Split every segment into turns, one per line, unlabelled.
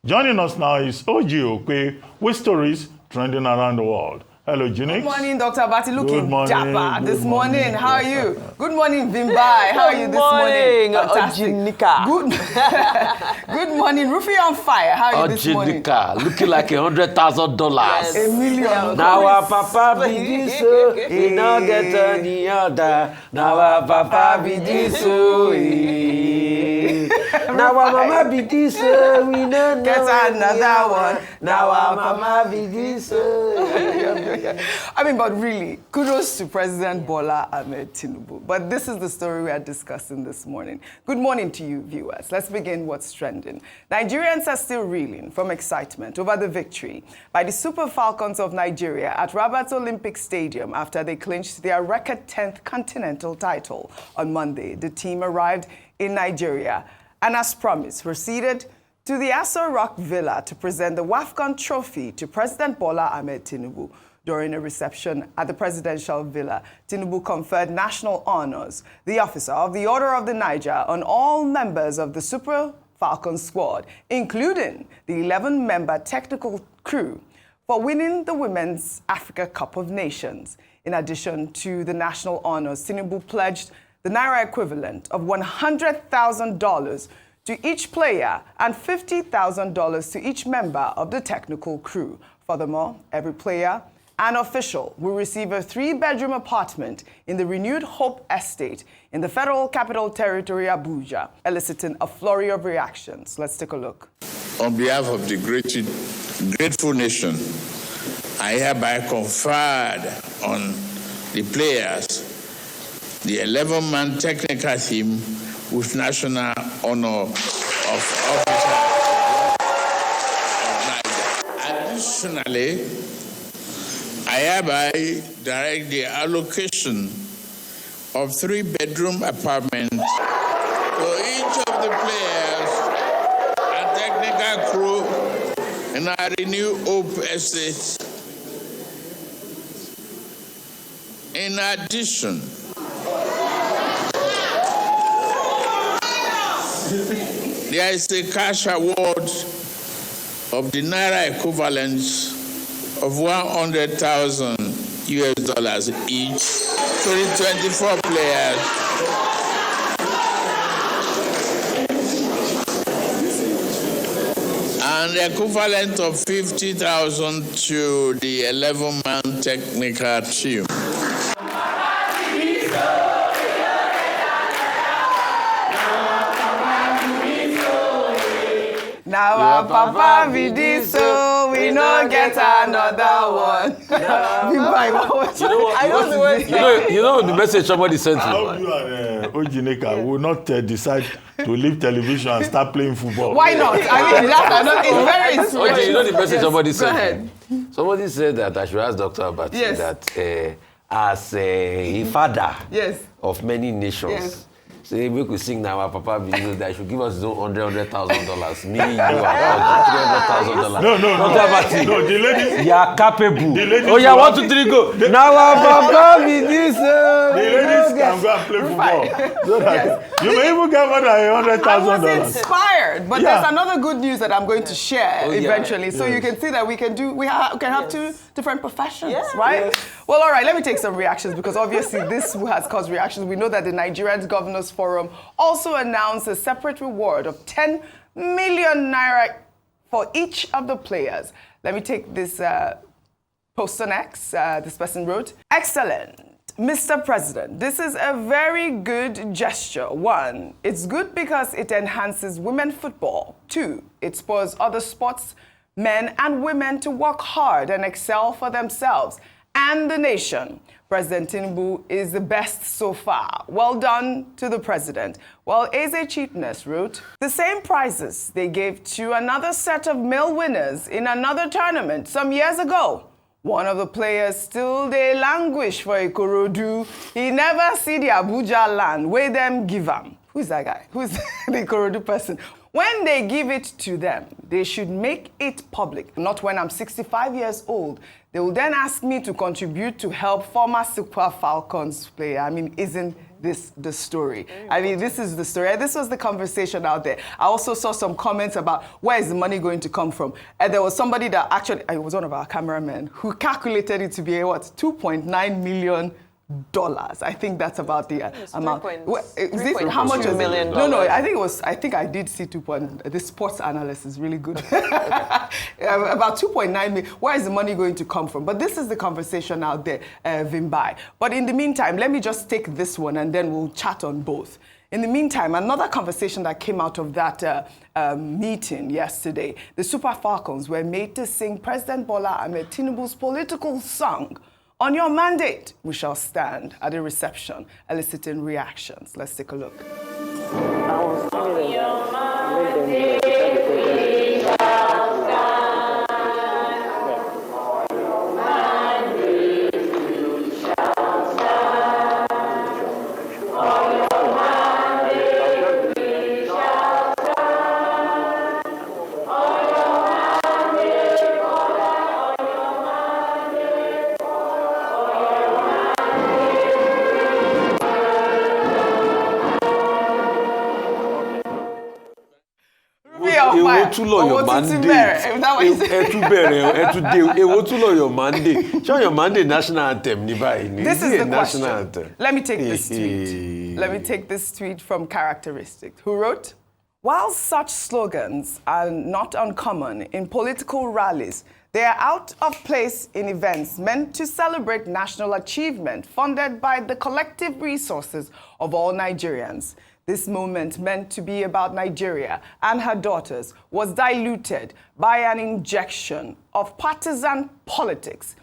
Joining us now is OjyOkpe with stories trending around the world. Hello, Junix.
Good morning, Dr. Abati. Looking dapper this morning. How are you? Good morning, Vimbai. How are you this morning? Fantastic. Good morning, Rufai on fire. How are you this morning?
Looking like $100,000.
Yes. $1 million.
Now our papa be this, he not get any other. Now our papa be this, now our mama be this, we not
get another one.
Now our mama be this.
I mean, but really, kudos to President Bola Ahmed Tinubu. But this is the story we are discussing this morning. Good morning to you, viewers. Let's begin what's trending. Nigerians are still reeling from excitement over the victory by the Super Falcons of Nigeria at Rabat's Olympic Stadium after they clinched their record 10th continental title. On Monday, the team arrived in Nigeria and, as promised, proceeded to the Aso Rock Villa to present the WAFCON trophy to President Bola Ahmed Tinubu. During a reception at the presidential villa, Tinubu conferred national honors, the officer of the Order of the Niger, on all members of the Super Falcons squad, including the 11-member technical crew, for winning the Women's Africa Cup of Nations. In addition to the national honors, Tinubu pledged the naira equivalent of $100,000 to each player and $50,000 to each member of the technical crew. Furthermore, every player and official will receive a 3-bedroom apartment in the renewed Hope Estate in the Federal Capital Territory, Abuja, eliciting a flurry of reactions. Let's take a look.
On behalf of the grateful nation, I hereby conferred on the players the 11-man technical team with national honor of officer of Niger. Additionally, I hereby direct the allocation of 3-bedroom apartments for each of the players and technical crew in our renewed Hope Estate. In addition, there is a cash award of the naira equivalent of $100,000 each to the 24 players. And the equivalent of $50,000 to the 11-man technical team.
Now our papa be this, so we no get another one.
You know the message somebody sent to
I hope you and Ojyineka will not decide to leave television and start playing football.
Why not? I mean, it's very inspirational.
You know the message somebody
Go
sent?
ahead.
Somebody said that I should ask Dr. Abati that as a father of many nations, say we could sing now. Our papa video that should give us his own $100,000. Me, you are $300,000.
No,
Dr. Abati,
the ladies.
you are capable.
Oh
yeah, 1, 2, 3, go. Now our papa be this.
The ladies can go and play football. So that you may even get more than $100,000.
I was inspired, but there's another good news that I'm going to share eventually. So you can see that we can have 2 different professions, right? Yes. Well, all right, let me take some reactions because obviously this has caused reactions. We know that the Nigerian Governors Forum also announced a separate reward of 10 million naira for each of the players. Let me take this post on X. This person wrote, "Excellent. Mr. President, this is a very good gesture. 1, it's good because it enhances women football. 2, it spurs other sports, men and women to work hard and excel for themselves and the nation. President Tinubu is the best so far. Well done to the president." Well, Aso Cheapness wrote, "The same prizes they gave to another set of male winners in another tournament some years ago. One of the players still they languish for Ikorodu. He never see the Abuja land where them give him." Who's that guy? Who's the Ikorodu person? When they give it to them, they should make it public, not when I'm 65 years old. They will then ask me to contribute to help former Super Falcons player. I mean, isn't the story. I mean, this is the story. This was the conversation out there. I also saw some comments about where is the money going to come from. And there was somebody that actually, it was one of our cameramen, who calculated it to be, what, $2.9 million. I think that's about the amount. How much is $1 million? No, I think I did see 2. The sports analyst is really good. About 2.9 million. Where is the money going to come from? But this is the conversation out there, Vimbai. But in the meantime, let me just take this one and then we'll chat on both. In the meantime, another conversation that came out of that meeting yesterday, the Super Falcons were made to sing President Bola Ahmed Tinubu's political song, "On Your Mandate, We Shall Stand," at a reception, eliciting reactions. Let's take a look.
Your mandate. Your mandate national anthem.
This is the question. Anthem. Let me take this tweet. Let me take this tweet from Characteristics, who wrote, "While such slogans are not uncommon in political rallies, they are out of place in events meant to celebrate national achievement funded by the collective resources of all Nigerians. This moment, meant to be about Nigeria and her daughters, was diluted by an injection of partisan politics.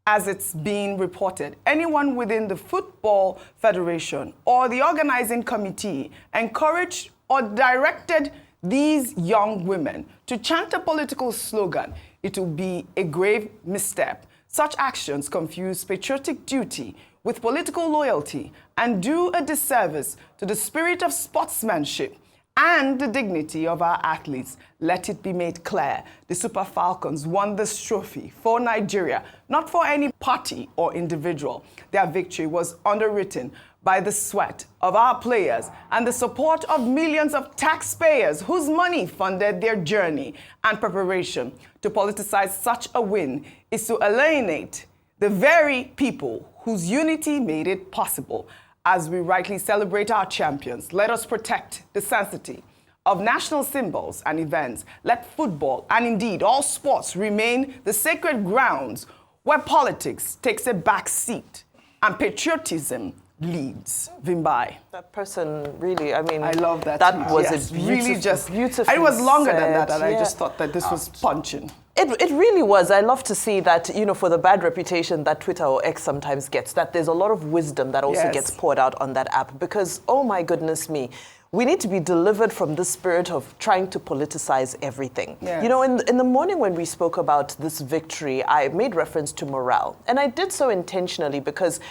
As it's being reported, anyone within the Football Federation or the organizing committee encouraged or directed these young women to chant a political slogan. It will be a grave misstep. Such actions confuse patriotic duty with political loyalty and do a disservice to the spirit of sportsmanship and the dignity of our athletes. Let it be made clear, the Super Falcons won this trophy for Nigeria, not for any party or individual. Their victory was underwritten by the sweat of our players and the support of millions of taxpayers whose money funded their journey and preparation. To politicize such a win is to alienate the very people whose unity made it possible. As we rightly celebrate our champions, let us protect the sanctity of national symbols and events. Let football, and indeed all sports, remain the sacred grounds where politics takes a back seat and patriotism leads." Vimbai.
That person really, I mean,
I love that.
That
tweet.
was
yes,
a beautiful,
really just
beautiful.
It was longer
said,
than that, and
yeah.
I just thought that this was punching.
It really was. I love to see that, you know, for the bad reputation that Twitter or X sometimes gets, that there's a lot of wisdom that also gets poured out on that app. Because, oh my goodness me, we need to be delivered from the spirit of trying to politicize everything. Yes. You know, in the morning when we spoke about this victory, I made reference to morale. And I did so intentionally because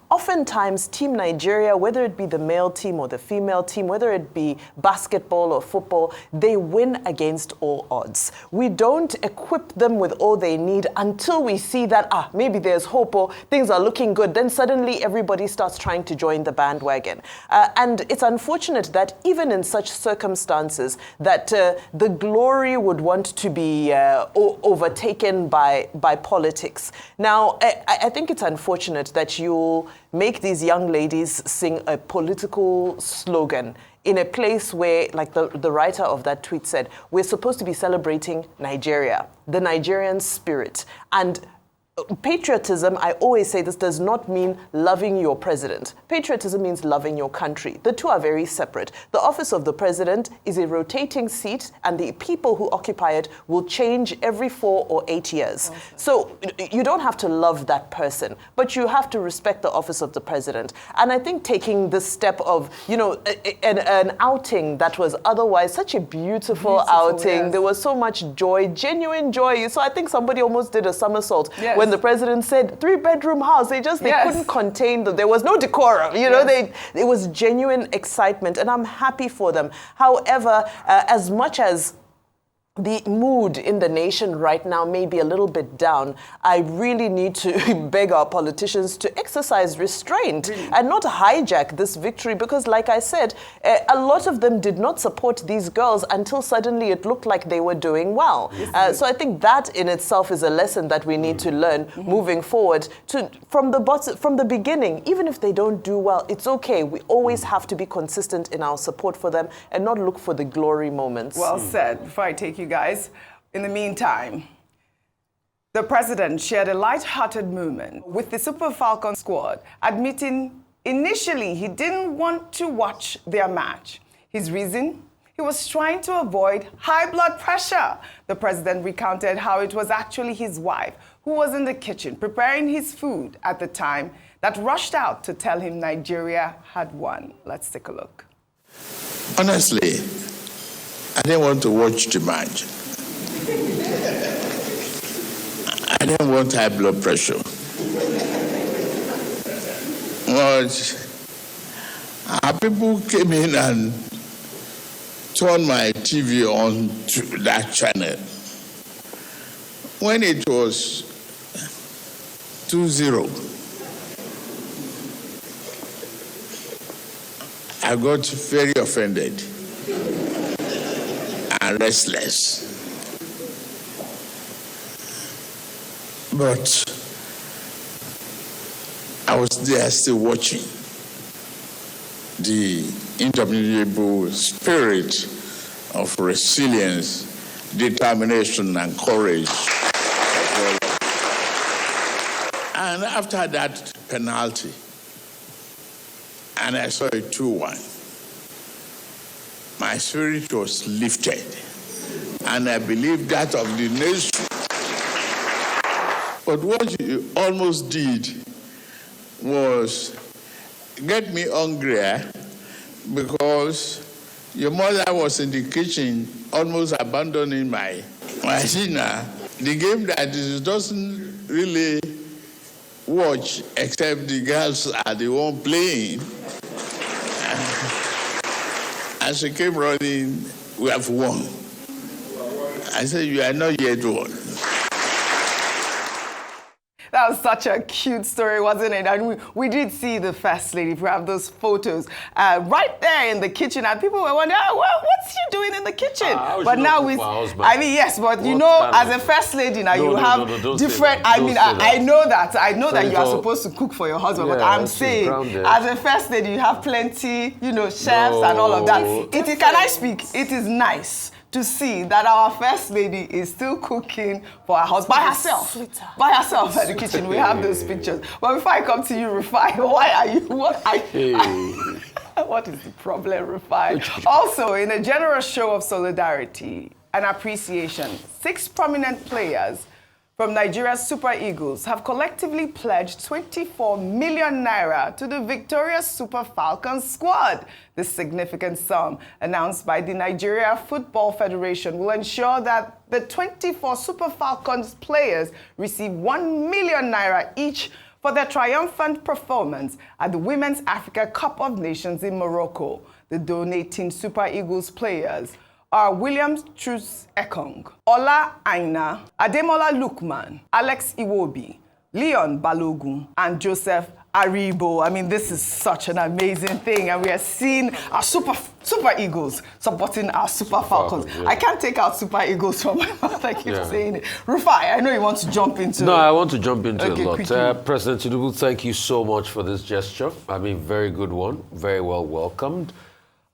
oftentimes Team Nigeria, whether it be the male team or the female team, whether it be basketball or football, they win against all odds. We don't equip them with all they need until we see that, maybe there's hope or things are looking good. Then suddenly everybody starts trying to join the bandwagon. And it's unfortunate that even in such circumstances that the glory would want to be overtaken by politics. Now, I think it's unfortunate that you make these young ladies sing a political slogan in a place where, like the writer of that tweet said, we're supposed to be celebrating Nigeria, the Nigerian spirit. And patriotism, I always say this, does not mean loving your president. Patriotism means loving your country. The two are very separate. The office of the president is a rotating seat, and the people who occupy it will change every 4 or 8 years. Okay. So you don't have to love that person, but you have to respect the office of the president. And I think taking this step of, you know, an outing that was otherwise such a beautiful outing, yes. There was so much joy, genuine joy. So I think somebody almost did a somersault. Yes. When the president said 3-bedroom house, they couldn't contain there was no decorum, you know, it was genuine excitement, and I'm happy for them. However, as much as the mood in the nation right now may be a little bit down. I really need to beg our politicians to exercise restraint and not hijack this victory, because like I said, a lot of them did not support these girls until suddenly it looked like they were doing well. So I think that in itself is a lesson that we need to learn moving forward. From the beginning, even if they don't do well, it's okay. We always have to be consistent in our support for them and not look for the glory moments.
Well said. Before I take you guys, in the meantime, the president shared a light-hearted moment with the Super Falcons squad, admitting initially he didn't want to watch their match. His reason? He was trying to avoid high blood pressure. The president recounted how it was actually his wife who was in the kitchen preparing his food at the time that rushed out to tell him Nigeria had won. Let's take a look.
Honestly, I didn't want to watch the match. I didn't want high blood pressure. But our people came in and turned my TV on to that channel. When it was 2-0, I got very offended and restless. But I was there still watching. The indomitable spirit of resilience, determination, and courage. And after that penalty, and I saw it 2-1, my spirit was lifted, and I believe that of the nation. But what you almost did was get me hungrier, because your mother was in the kitchen almost abandoning my dinner. The game that she doesn't really watch except the girls are the one playing. And she came running, we have won. I said, you are not yet won.
That was such a cute story, wasn't it? And we did see the First Lady. We have those photos right there in the kitchen, and people were wondering, oh, well, what's she doing in the kitchen? But now I mean, yes, but you know, as a First Lady now, you have different. I mean, I know that you are supposed to cook for your husband, but I'm saying, as a First Lady, you have plenty, you know, chefs and all of that. Can I speak? It is nice to see that our First Lady is still cooking for her house by herself. By herself at the kitchen. We have those pictures. But before I come to you, Rufai, what is the problem, Rufai? Also, in a generous show of solidarity and appreciation, 6 prominent players from Nigeria's Super Eagles have collectively pledged 24 million naira to the victorious Super Falcons squad. This significant sum, announced by the Nigeria Football Federation, will ensure that the 24 Super Falcons players receive 1 million naira each for their triumphant performance at the Women's Africa Cup of Nations in Morocco. The donating Super Eagles players are Williams Truss Ekong, Ola Aina, Ademola Lukman, Alex Iwobi, Leon Balogun, and Joseph Aribo. I mean, this is such an amazing thing, and we are seeing our Super Eagles supporting our Super Falcons. Yeah. I can't take out Super Eagles from my mouth. I keep saying it. Rufai, I know you want to jump into.
No, I want to jump into a lot. President Tinubu, thank you so much for this gesture. I mean, very good one, very well welcomed.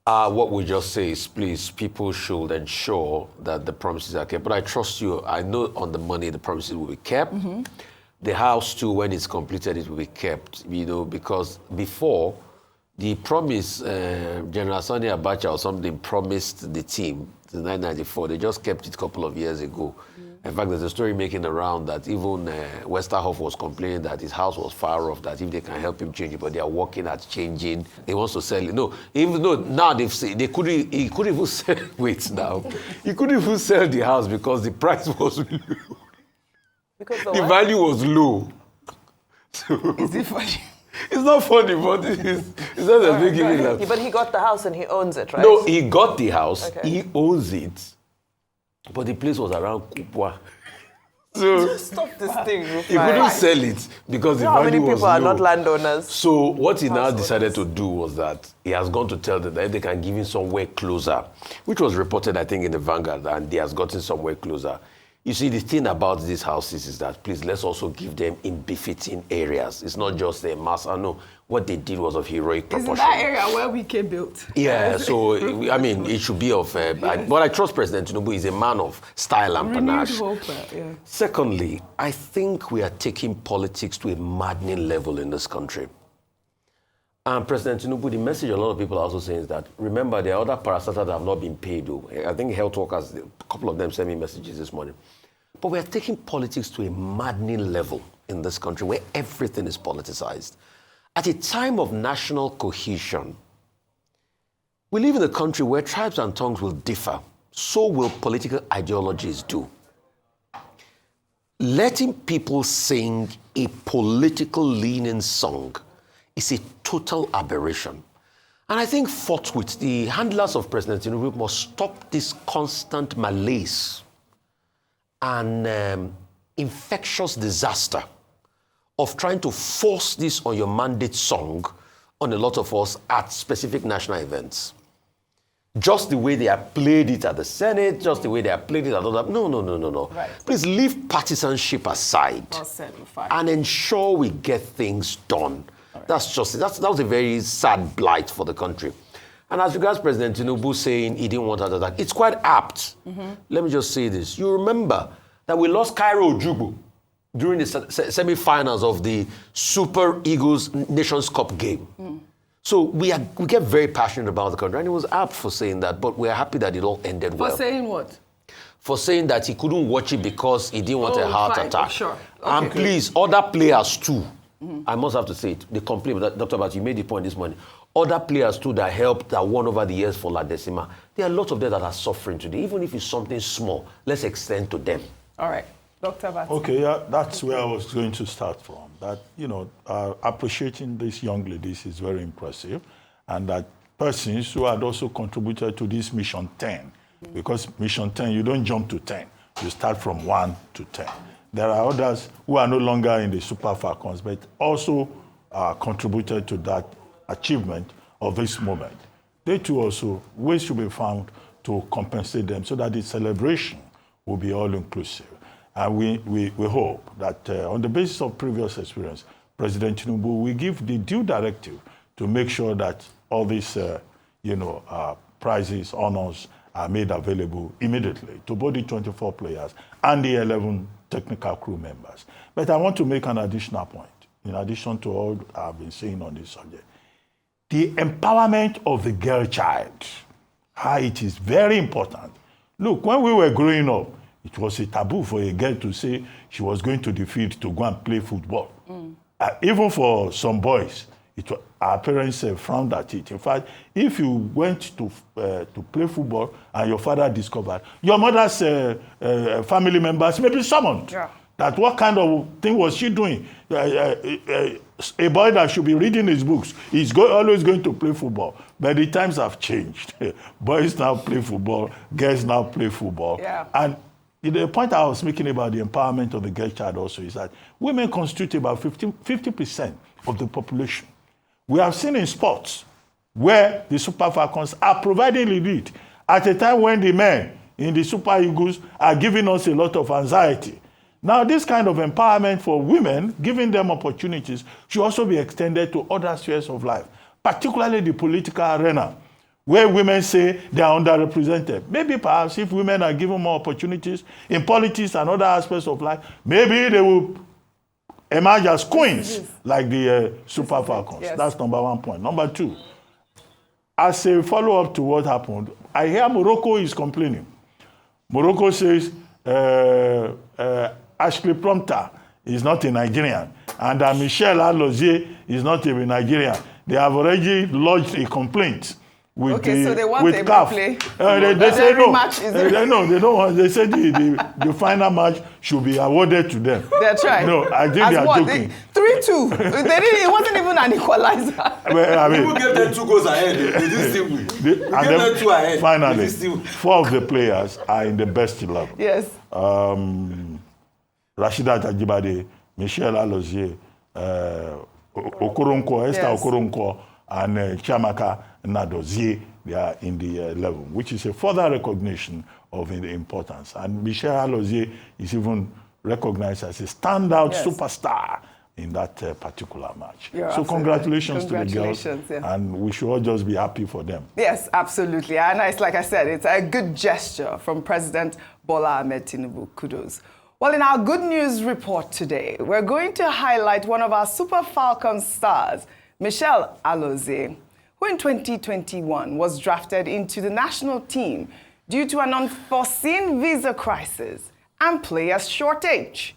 What we just say is, please, people should ensure that the promises are kept. But I trust you. I know on the money, the promises will be kept. Mm-hmm. The house, too, when it's completed, it will be kept, you know, because before, the promise, General Sani Abacha or something promised the team in 1994. They just kept it a couple of years ago. Mm-hmm. In fact, there's a story making around that even Westerhoff was complaining that his house was far off, that if they can help him change it, but they are working at changing. He wants to sell it. No, even though now he couldn't even sell, wait now. He couldn't even sell the house because the price was low.
Because
the value was low. So,
is it funny?
It's not funny, but it's not a big deal.
But he got the house and he owns it, right?
No, he got the house. Okay. He owns it. but the place was around Kupwa. So
stop this thing.
He couldn't sell it because the value was low.
How many people are not landowners?
So what he now decided to do was that he has gone to tell them that they can give him somewhere closer, which was reported, I think, in the Vanguard, and he has gotten somewhere closer. You see, the thing about these houses is that, please, let's also give them in befitting areas. It's not just a mass. I know what they did was of heroic proportion.
Is that area where WIKE built?
Yeah, so, I mean, it should be of... but I trust President Tinubu. He's a man of style and panache.
Hope, yeah.
Secondly, I think we are taking politics to a maddening level in this country. And President Tinubu, the message a lot of people are also saying is that, remember, there are other parastatals that have not been paid. Though. I think health workers, a couple of them sent me messages this morning. But we are taking politics to a maddening level in this country where everything is politicized. At a time of national cohesion, we live in a country where tribes and tongues will differ. So will political ideologies do. Letting people sing a political leaning song is a total aberration. And I think forthwith, the handlers of President Tinubu must stop this constant malaise and infectious disaster of trying to force this on your mandate song on a lot of us at specific national events. Just the way they have played it at the Senate, just the way they have played it at other... No.
Right.
Please leave partisanship aside and ensure we get things done. Right. That's just it. That was a very sad blight for the country. And as regards President Tinubu saying he didn't want to attack, it's quite apt. Mm-hmm. Let me just say this. You remember that we lost Cairo Ojukwu during the semi-finals of the Super Eagles Nations Cup game. Mm. So we get very passionate about the country, and he was apt for saying that, but we're happy that it all ended well.
For saying what?
For saying that he couldn't watch it because he didn't want a heart attack.
Sure. Okay.
And please, other players too, I must have to say it, they complain, Dr. Bat, you made the point this morning. Other players too that helped, that won over the years for La Decima, there are a lot of them that are suffering today. Even if it's something small, let's extend to them.
All right. Dr. Bat.
Okay, yeah, that's where I was going to start from. That, appreciating these young ladies is very impressive. And that persons who had also contributed to this Mission 10, because Mission 10, you don't jump to 10. You start from 1 to 10. There are others who are no longer in the Super Falcons, but also contributed to that achievement of this moment. They too also, ways should be found to compensate them so that the celebration will be all-inclusive. And we hope that on the basis of previous experience, President Tinubu will give the due directive to make sure that all these, prizes, honors are made available immediately to both the 24 players and the 11 technical crew members. But I want to make an additional point, in addition to all I've been saying on this subject. The empowerment of the girl child, how it is very important. Look, when we were growing up, it was a taboo for a girl to say she was going to the field to go and play football. Even for some boys, our parents frowned at it. In fact, if you went to play football and your father discovered, your mother's family members may be summoned. Yeah. That what kind of thing was she doing? A boy that should be reading his books is always going to play football. But the times have changed. Boys now play football, girls now play football. Yeah. And the point I was making about the empowerment of the girl child also is that women constitute about 50% of the population. We have seen in sports where the Super Falcons are providing the lead at a time when the men in the Super Eagles are giving us a lot of anxiety. Now, this kind of empowerment for women, giving them opportunities, should also be extended to other spheres of life, particularly the political arena, where women say they are underrepresented. Maybe perhaps if women are given more opportunities in politics and other aspects of life, maybe they will emerge as queens like the Super Falcons. Yes. That's number one point. Number two, as a follow-up to what happened, I hear Morocco is complaining. Morocco says Ashley Prompter is not a Nigerian, and Michelle Alozie is not a Nigerian. They have already lodged a complaint with
okay, so they want
with
a
CAF.
replay.
They say no.
Match
No, they don't want. They say the final match should be awarded to them.
That's right.
No, I think they are joking.
3-2. It wasn't even an equalizer.
I mean, people gave them 2 goals ahead. They didn't still win. We gave them 2 ahead.
Finally, 4 of the players are in the best 11.
Yes.
Rashida Tajibade, Michelle Alozie, Okoronkwo, Esther Okoronkwo, and Chiamaka Nadozie, they are in the 11, which is a further recognition of the importance. And Michelle Alozie is even recognized as a standout superstar in that particular match. So congratulations to the girls, and we should all just be happy for them.
Yes, absolutely. And it's like I said, it's a good gesture from President Bola Ahmed Tinubu. Kudos. Well, in our good news report today, we're going to highlight one of our Super Falcons stars, Michelle Alozie, who in 2021 was drafted into the national team due to an unforeseen visa crisis and players' shortage.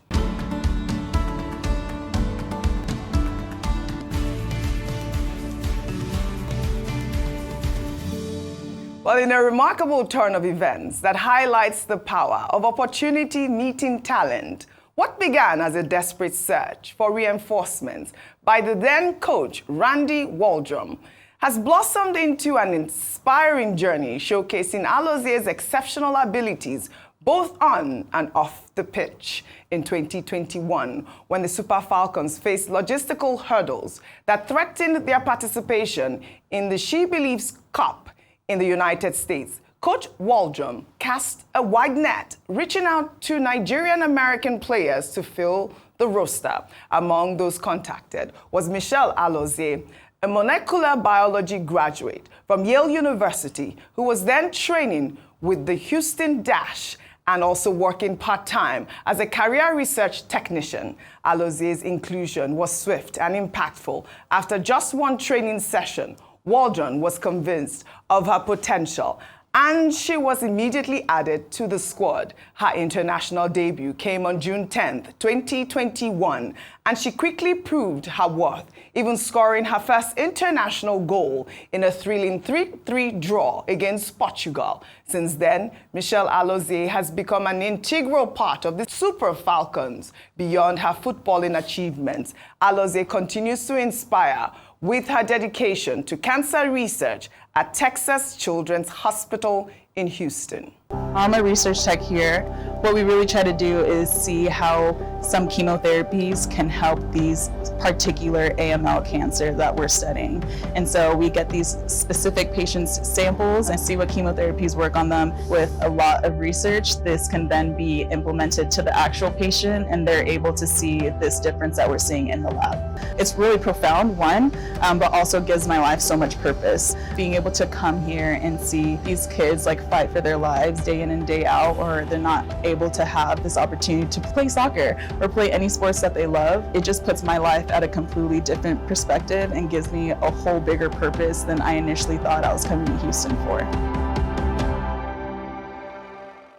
Well, in a remarkable turn of events that highlights the power of opportunity meeting talent, what began as a desperate search for reinforcements by the then coach Randy Waldrum has blossomed into an inspiring journey showcasing Alozie's exceptional abilities both on and off the pitch. In 2021, when the Super Falcons faced logistical hurdles that threatened their participation in the She Believes Cup in the United States, Coach Waldrum cast a wide net, reaching out to Nigerian-American players to fill the roster. Among those contacted was Michelle Alozie, a molecular biology graduate from Yale University, who was then training with the Houston Dash and also working part-time as a career research technician. Alozie's inclusion was swift and impactful. After just one training session, Waldron was convinced of her potential, and she was immediately added to the squad. Her international debut came on June 10th, 2021, and she quickly proved her worth, even scoring her first international goal in a thrilling 3-3 draw against Portugal. Since then, Michelle Alozie has become an integral part of the Super Falcons. Beyond her footballing achievements, Alozie continues to inspire with her dedication to cancer research at Texas Children's Hospital in Houston.
I'm a research tech here. What we really try to do is see how some chemotherapies can help these particular AML cancer that we're studying. And so we get these specific patients' samples and see what chemotherapies work on them. With a lot of research, this can then be implemented to the actual patient, and they're able to see this difference that we're seeing in the lab. It's really profound, one, but also gives my life so much purpose. Being able to come here and see these kids fight for their lives day in and day out, or they're not able to have this opportunity to play soccer or play any sports that they love, it just puts my life at a completely different perspective and gives me a whole bigger purpose than I initially thought I was coming to Houston for.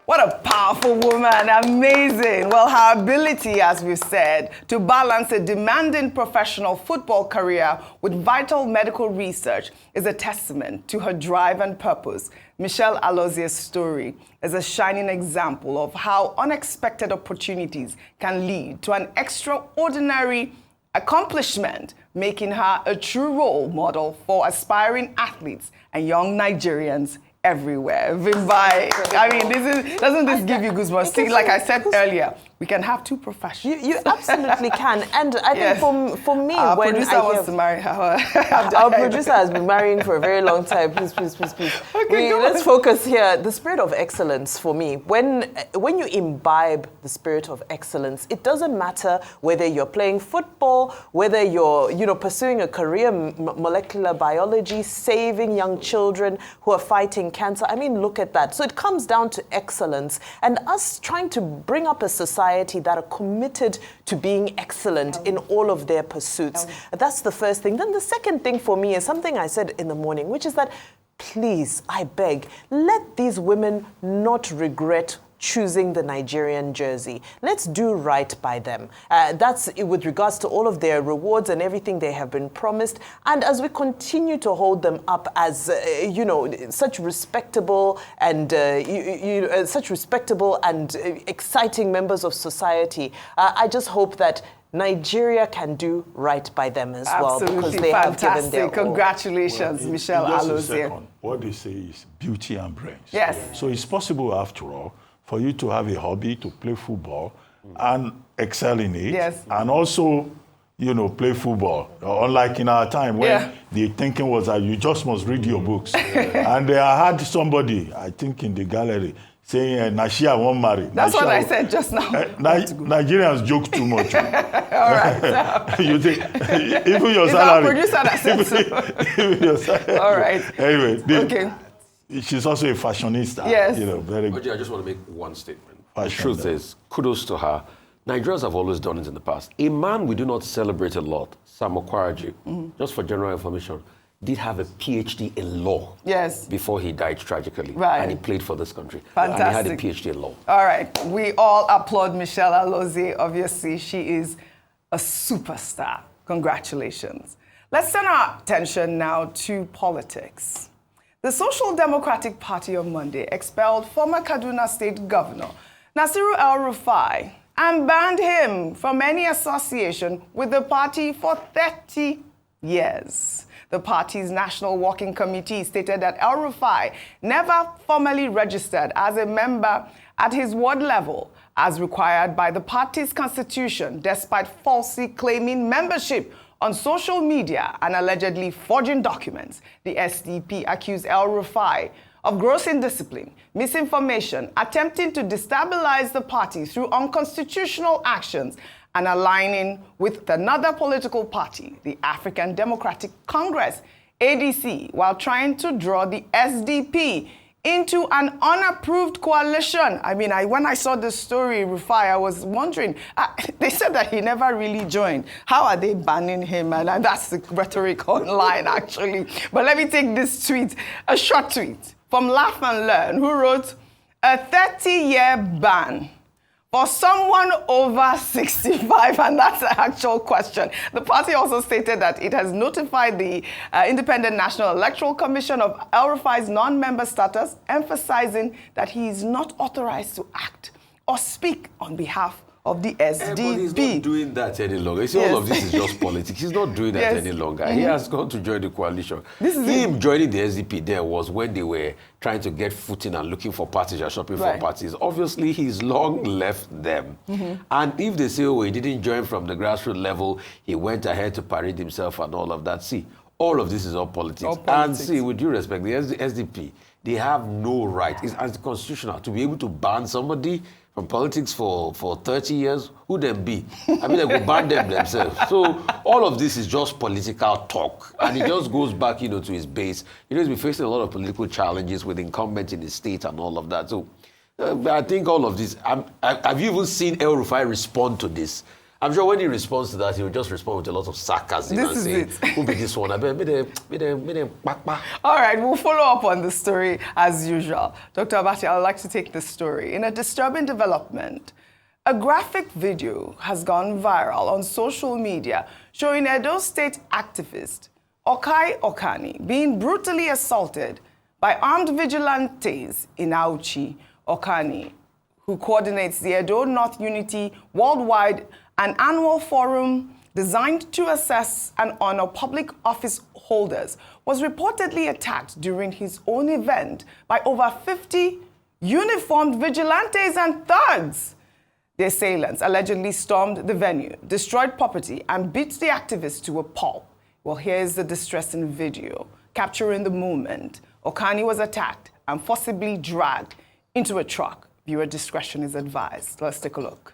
What a powerful woman, amazing. Well, her ability, as we've said, to balance a demanding professional football career with vital medical research is a testament to her drive and purpose. Michelle Alozie's story is a shining example of how unexpected opportunities can lead to an extraordinary accomplishment, making her a true role model for aspiring athletes and young Nigerians everywhere. Vimbai, I mean, doesn't this give you goosebumps? See, like I said earlier, we can have two professions.
You absolutely can. And I think for me,
our
when
producer wants to marry her.
Our producer has been marrying for a very long time. Please.
Okay,
let's focus here. The spirit of excellence for me. When you imbibe the spirit of excellence, it doesn't matter whether you're playing football, whether you're pursuing a career in molecular biology, saving young children who are fighting cancer. I mean, look at that. So it comes down to excellence and us trying to bring up a society that are committed to being excellent in all of their pursuits. That's the first thing. Then the second thing for me is something I said in the morning, which is that please, I beg, let these women not regret choosing the Nigerian jersey. Let's do right by them. That's with regards to all of their rewards and everything they have been promised. And as we continue to hold them up as, such respectable and exciting members of society, I just hope that Nigeria can do right by them as well, because they have given their all.
Congratulations, Michelle Alozie.
What they say is beauty and brains.
Yes.
So it's possible, after all, for you to have a hobby, to play football and excel in it.
Yes.
And also, play football. Unlike in our time when the thinking was that you just must read your books. And I had somebody, I think in the gallery, saying Nashia won't marry.
That's what I said just now.
Nigerians joke too much.
All right.
You think even your salary.
Our producer that said so.
Even your salary.
All right.
Anyway, she's also a fashionista.
Yes.
Very good. I just want to make one statement. The truth is, kudos to her. Nigerians have always done it in the past. A man we do not celebrate a lot, Sam Okwaji, just for general information, did have a PhD in law before he died tragically.
Right.
And he played for this country.
Fantastic.
And he had a PhD in law.
All right. We all applaud Michelle Alozie. Obviously, she is a superstar. Congratulations. Let's turn our attention now to politics. The Social Democratic Party on Monday expelled former Kaduna State Governor Nasiru El-Rufai and banned him from any association with the party for 30 years. The party's National Working Committee stated that El-Rufai never formally registered as a member at his ward level, as required by the party's constitution, despite falsely claiming membership on social media and allegedly forging documents. The SDP accused El-Rufai of gross indiscipline, misinformation, attempting to destabilize the party through unconstitutional actions, and aligning with another political party, the African Democratic Congress, ADC, while trying to draw the SDP into an unapproved coalition. I mean, when I saw this story, Rufai, I was wondering, they said that he never really joined. How are they banning him? And that's the rhetoric online, actually. But let me take this tweet, a short tweet from Laugh and Learn, who wrote, a 30-year ban for someone over 65, and that's the actual question. The party also stated that it has notified the Independent National Electoral Commission of El-Rufai's non-member status, emphasizing that he is not authorized to act or speak on behalf of the SDP.
But he's not doing that any longer. You see, all of this is just politics. He's not doing that any longer. He has gone to join the coalition. Him joining the SDP there was when they were trying to get footing and looking for parties and shopping for parties. Obviously, he's long left them. And if they say, oh, he didn't join from the grassroots level, he went ahead to parade himself and all of that. See, all of this is all politics. And see, with due respect, the SDP, they have no right. It's anti-constitutional to be able to ban somebody from politics for 30 years. Who them be? I mean, they go ban them themselves. So all of this is just political talk. And it just goes back, to his base. He's been facing a lot of political challenges with incumbents in the state and all of that. So I think all of this, have you even seen El-Rufai respond to this? I'm sure when he responds to that, he will just respond with a lot of sarcasm and say, who be this one? All
right, we'll follow up on the story as usual. Dr. Abati, I would like to take this story. In a disturbing development, a graphic video has gone viral on social media showing Edo State activist Okai Okani being brutally assaulted by armed vigilantes in Auchi. Okani, who coordinates the Edo North Unity Worldwide, an annual forum designed to assess and honor public office holders, was reportedly attacked during his own event by over 50 uniformed vigilantes and thugs. The assailants allegedly stormed the venue, destroyed property, and beat the activists to a pulp. Well, here's the distressing video capturing the moment. Okani was attacked and forcibly dragged into a truck. Viewer discretion is advised. Let's take a look.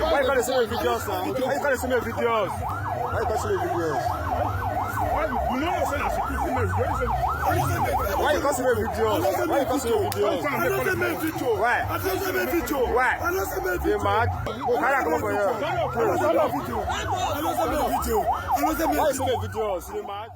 Why you can't see my videos now? Why you can't see my videos? Why you can't see my videos? Why you can't see my videos? Why you can't see my videos? Why? Why? You mad? Oh, can I come up for you? Why you see my videos? You mad?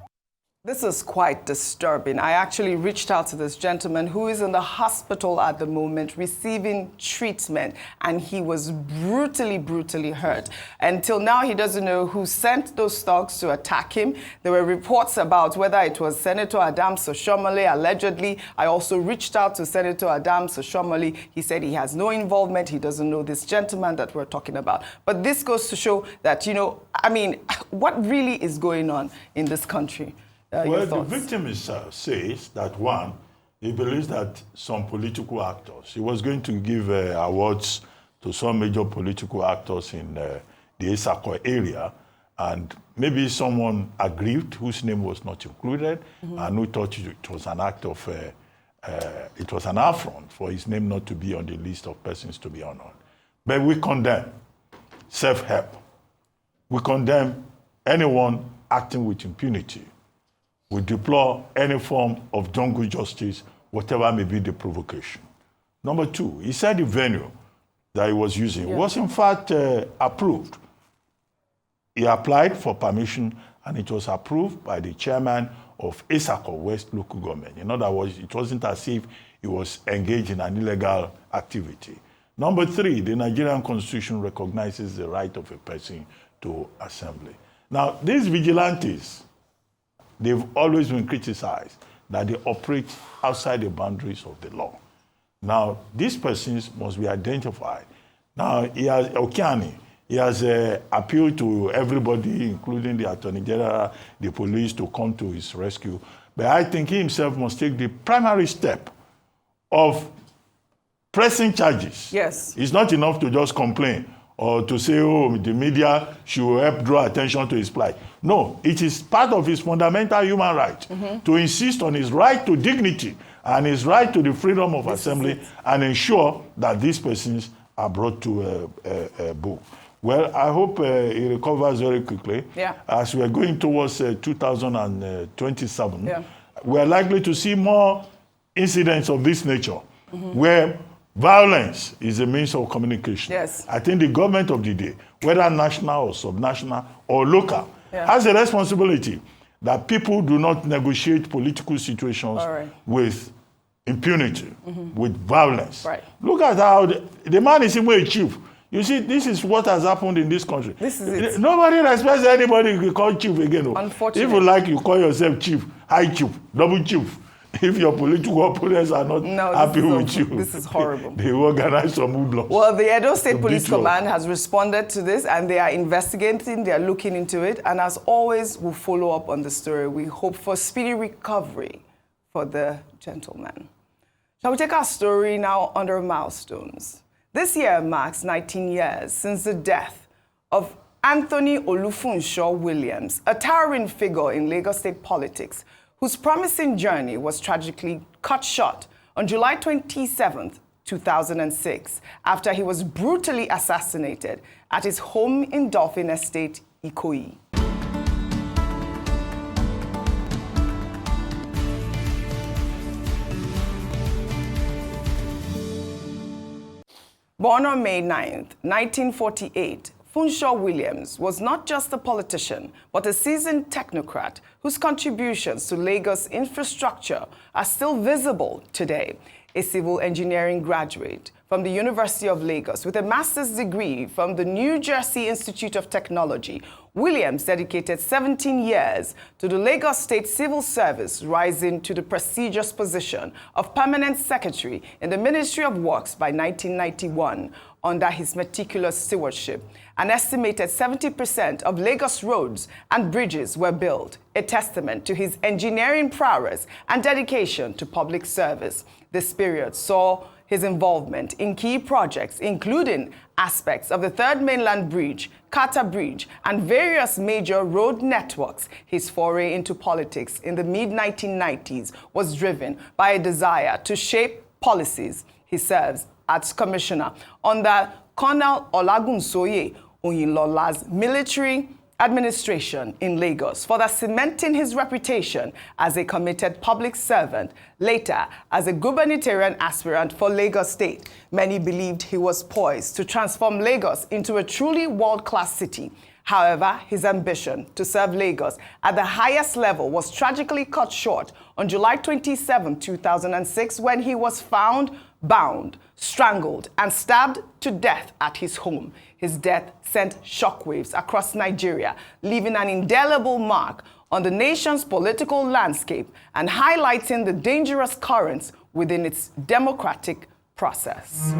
This is quite disturbing. I actually reached out to this gentleman who is in the hospital at the moment receiving treatment, and he was brutally hurt. Until now, he doesn't know who sent those thugs to attack him. There were reports about whether it was Senator Adams Oshiomhole, allegedly. I also reached out to Senator Adams Oshiomhole. He said he has no involvement. He doesn't know this gentleman that we're talking about. But this goes to show that, you know, I mean, what really is going on in this country?
Well, the victim says that, one, he believes that some political actors, he was going to give awards to some major political actors in the Isako area, and maybe someone aggrieved whose name was not included, and who thought it was an act of, it was an affront for his name not to be on the list of persons to be honored. But we condemn self-help. We condemn anyone acting with impunity. We deplore any form of jungle justice, whatever may be the provocation. Number two, he said the venue that he was using was in fact approved. He applied for permission and it was approved by the chairman of Isako West local government. In other words, it wasn't as if he was engaged in an illegal activity. Number three, the Nigerian Constitution recognizes the right of a person to assembly. Now, these vigilantes, they've always been criticized that they operate outside the boundaries of the law. Now, these persons must be identified. Now, he has appealed to everybody, including the Attorney General, the police, to come to his rescue. But I think he himself must take the primary step of pressing charges.
Yes.
It's not enough to just complain or to say, oh, the media should help draw attention to his plight. No, it is part of his fundamental human right to insist on his right to dignity and his right to the freedom of assembly and ensure that these persons are brought to a book. Well, I hope he recovers very quickly.
Yeah.
As we are going towards 2027, we are likely to see more incidents of this nature where violence is a means of communication.
Yes.
I think the government of the day, whether national or subnational or local, has a responsibility that people do not negotiate political situations with impunity, with violence.
Right.
Look at how the man is even a chief. You see, this is what has happened in this country.
This is it.
Nobody respects anybody you call chief again.
Unfortunately.
If you like, you call yourself chief, high chief, double chief. If your political opponents are not happy with you,
this is horrible.
They organize some hoodlums.
Well, the Edo State Police Command has responded to this, and they are investigating, they are looking into it, and as always, we'll follow up on the story. We hope for speedy recovery for the gentleman. Shall we take our story now under milestones? This year marks 19 years since the death of Anthony Olufunsho Williams, a towering figure in Lagos State politics, whose promising journey was tragically cut short on July 27, 2006, after he was brutally assassinated at his home in Dolphin Estate, Ikoyi. Born on May 9, 1948, Funsho Williams was not just a politician, but a seasoned technocrat whose contributions to Lagos infrastructure are still visible today. A civil engineering graduate from the University of Lagos with a master's degree from the New Jersey Institute of Technology, Williams dedicated 17 years to the Lagos State Civil Service, rising to the prestigious position of Permanent Secretary in the Ministry of Works by 1991. Under his meticulous stewardship, an estimated 70% of Lagos roads and bridges were built, a testament to his engineering prowess and dedication to public service. This period saw his involvement in key projects, including aspects of the Third Mainland Bridge, Carter Bridge, and various major road networks. His foray into politics in the mid-1990s was driven by a desire to shape policies. He serves as commissioner under Colonel Olagunsoye Oyinlola's military administration in Lagos, further cementing his reputation as a committed public servant, later as a gubernatorial aspirant for Lagos State. Many believed he was poised to transform Lagos into a truly world-class city. However, his ambition to serve Lagos at the highest level was tragically cut short on July 27, 2006, when he was found bound, strangled, and stabbed to death at his home. His death sent shockwaves across Nigeria, leaving an indelible mark on the nation's political landscape and highlighting the dangerous currents within its democratic process.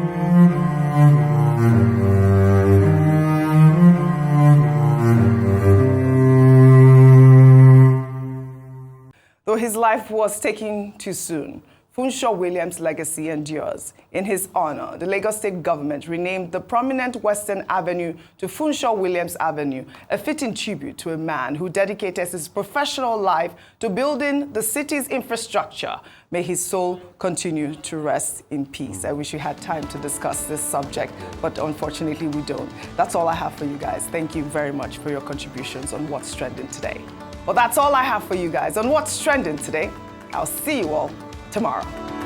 Though his life was taken too soon, Funsho Williams' legacy endures. In his honor, the Lagos State government renamed the prominent Western Avenue to Funsho Williams Avenue, a fitting tribute to a man who dedicated his professional life to building the city's infrastructure. May his soul continue to rest in peace. I wish we had time to discuss this subject, but unfortunately we don't. That's all I have for you guys. Thank you very much for your contributions on What's Trending Today. Well, that's all I have for you guys on What's Trending Today. I'll see you all tomorrow.